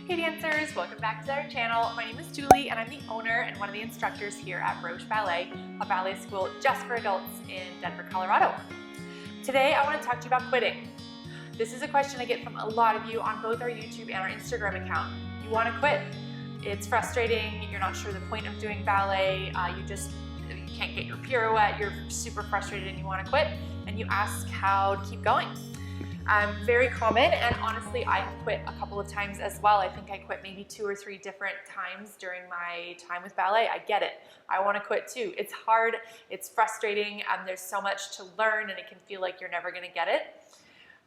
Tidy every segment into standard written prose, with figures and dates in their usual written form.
Hey dancers, welcome back to our channel. My name is Julie and I'm the owner and one of the instructors here at Broche Ballet, a ballet school just for adults in Denver, Colorado. Today I want to talk to you about quitting. This is a question I get from a lot of you on both our YouTube and our Instagram account. You want to quit. It's frustrating, you're not sure the point of doing ballet, you can't get your pirouette, you're super frustrated and you want to quit, and you ask how to keep going. Very common, and honestly I've quit a couple of times as well. I think I quit maybe 2 or 3 different times during my time with ballet. I get it. I want to quit too. It's hard, it's frustrating, there's so much to learn and it can feel like you're never going to get it.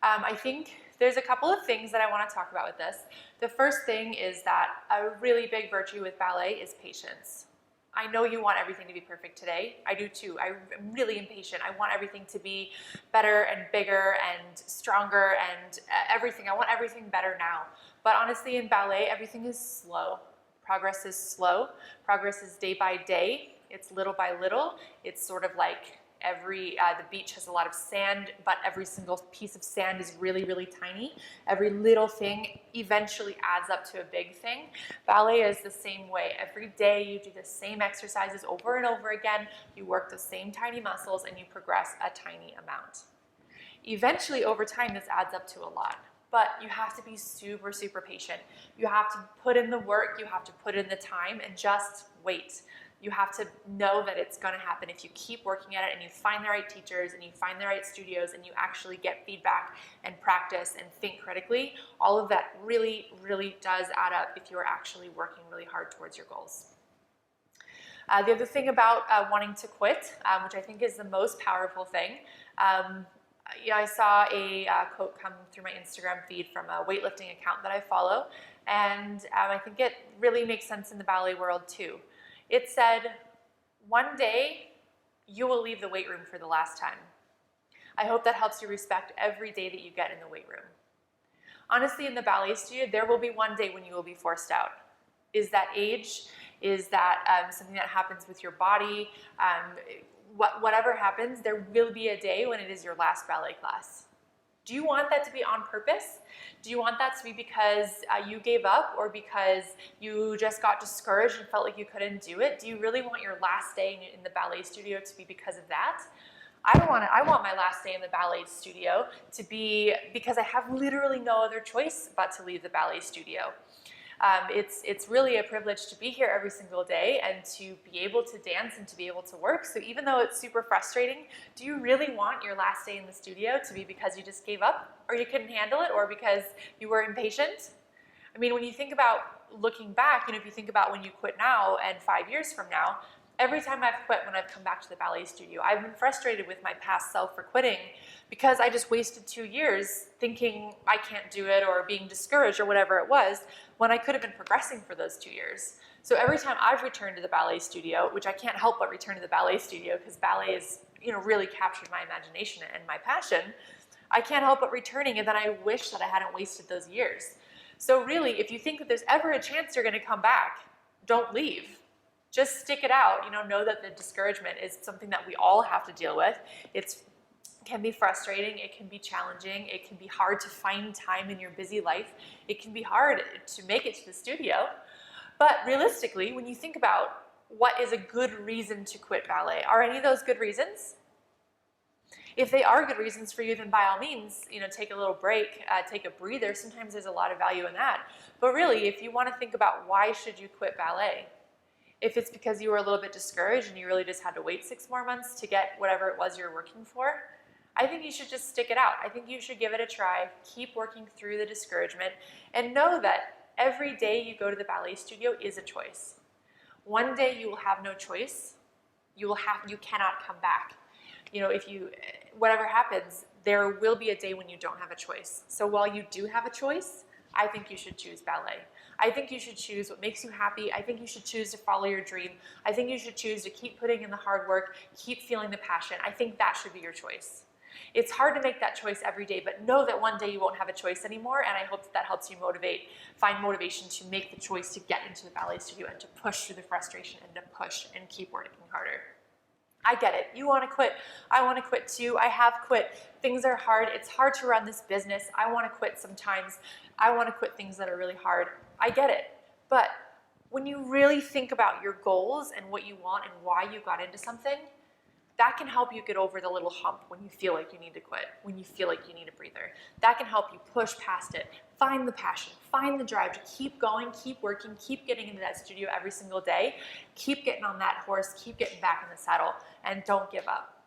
I think there's a couple of things that I want to talk about with this. The first thing is that a really big virtue with ballet is patience. I know you want everything to be perfect today. I do too. I'm really impatient. I want everything to be better and bigger and stronger and everything. I want everything better now. But honestly, in ballet, everything is slow. Progress is slow. Progress is day by day. It's little by little. It's sort of like the beach has a lot of sand, but every single piece of sand is really, really tiny. Every little thing eventually adds up to a big thing. Ballet is the same way. Every day you do the same exercises over and over again. You work the same tiny muscles and you progress a tiny amount. Eventually, over time, this adds up to a lot. But you have to be super, super patient. You have to put in the work, you have to put in the time, and just wait. You have to know that it's going to happen if you keep working at it and you find the right teachers and you find the right studios and you actually get feedback and practice and think critically. All of that really, really does add up if you're actually working really hard towards your goals. The other thing about wanting to quit, which I think is the most powerful thing, I saw a quote come through my Instagram feed from a weightlifting account that I follow, and I think it really makes sense in the ballet world too. It said, one day you will leave the weight room for the last time. I hope that helps you respect every day that you get in the weight room. Honestly, in the ballet studio, there will be one day when you will be forced out. Is that age? Is that something that happens with your body? Whatever happens, there will be a day when it is your last ballet class. Do you want that to be on purpose? Do you want that to be because you gave up or because you just got discouraged and felt like you couldn't do it? Do you really want your last day in the ballet studio to be because of that? I want my last day in the ballet studio to be because I have literally no other choice but to leave the ballet studio. It's really a privilege to be here every single day and to be able to dance and to be able to work. So even though it's super frustrating, do you really want your last day in the studio to be because you just gave up or you couldn't handle it or because you were impatient? I mean, when you think about looking back, if you think about when you quit now and 5 years from now, every time I've quit when I've come back to the ballet studio, I've been frustrated with my past self for quitting because I just wasted 2 years thinking I can't do it or being discouraged or whatever it was when I could have been progressing for those 2 years. So every time I've returned to the ballet studio, which I can't help but return to the ballet studio because ballet is, really captured my imagination and my passion, I can't help but returning, and then I wish that I hadn't wasted those years. So really, if you think that there's ever a chance you're going to come back, don't leave. Just stick it out. Know that the discouragement is something that we all have to deal with. It can be frustrating. It can be challenging. It can be hard to find time in your busy life. It can be hard to make it to the studio. But realistically, when you think about what is a good reason to quit ballet, are any of those good reasons? If they are good reasons for you, then by all means, take a little break, take a breather. Sometimes there's a lot of value in that. But really, if you want to think about why should you quit ballet, if it's because you were a little bit discouraged and you really just had to wait 6 more months to get whatever it was you're working for, I think you should just stick it out. I think you should give it a try, keep working through the discouragement, and know that every day you go to the ballet studio is a choice. One day you will have no choice. You cannot come back. Whatever happens, there will be a day when you don't have a choice. So while you do have a choice, I think you should choose ballet. I think you should choose what makes you happy. I think you should choose to follow your dream. I think you should choose to keep putting in the hard work, keep feeling the passion. I think that should be your choice. It's hard to make that choice every day, but know that one day you won't have a choice anymore, and I hope that helps you find motivation to make the choice to get into the ballet studio and to push through the frustration and to push and keep working harder. I get it. You want to quit. I want to quit too. I have quit. Things are hard. It's hard to run this business. I want to quit sometimes. I want to quit things that are really hard. I get it. But when you really think about your goals and what you want and why you got into something, that can help you get over the little hump when you feel like you need to quit, when you feel like you need a breather. That can help you push past it, find the passion, find the drive to keep going, keep working, keep getting into that studio every single day, keep getting on that horse, keep getting back in the saddle, and don't give up.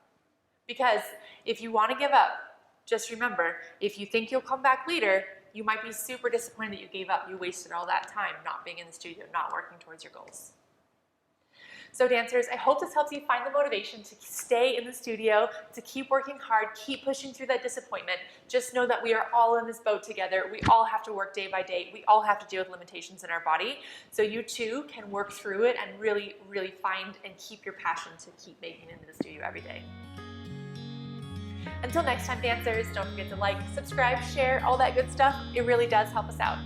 Because if you want to give up, just remember, if you think you'll come back later, you might be super disappointed that you gave up. You wasted all that time not being in the studio, not working towards your goals. So dancers, I hope this helps you find the motivation to stay in the studio, to keep working hard, keep pushing through that disappointment. Just know that we are all in this boat together. We all have to work day by day. We all have to deal with limitations in our body. So you too can work through it and really, really find and keep your passion to keep making it into the studio every day. Until next time, dancers, don't forget to like, subscribe, share, all that good stuff. It really does help us out.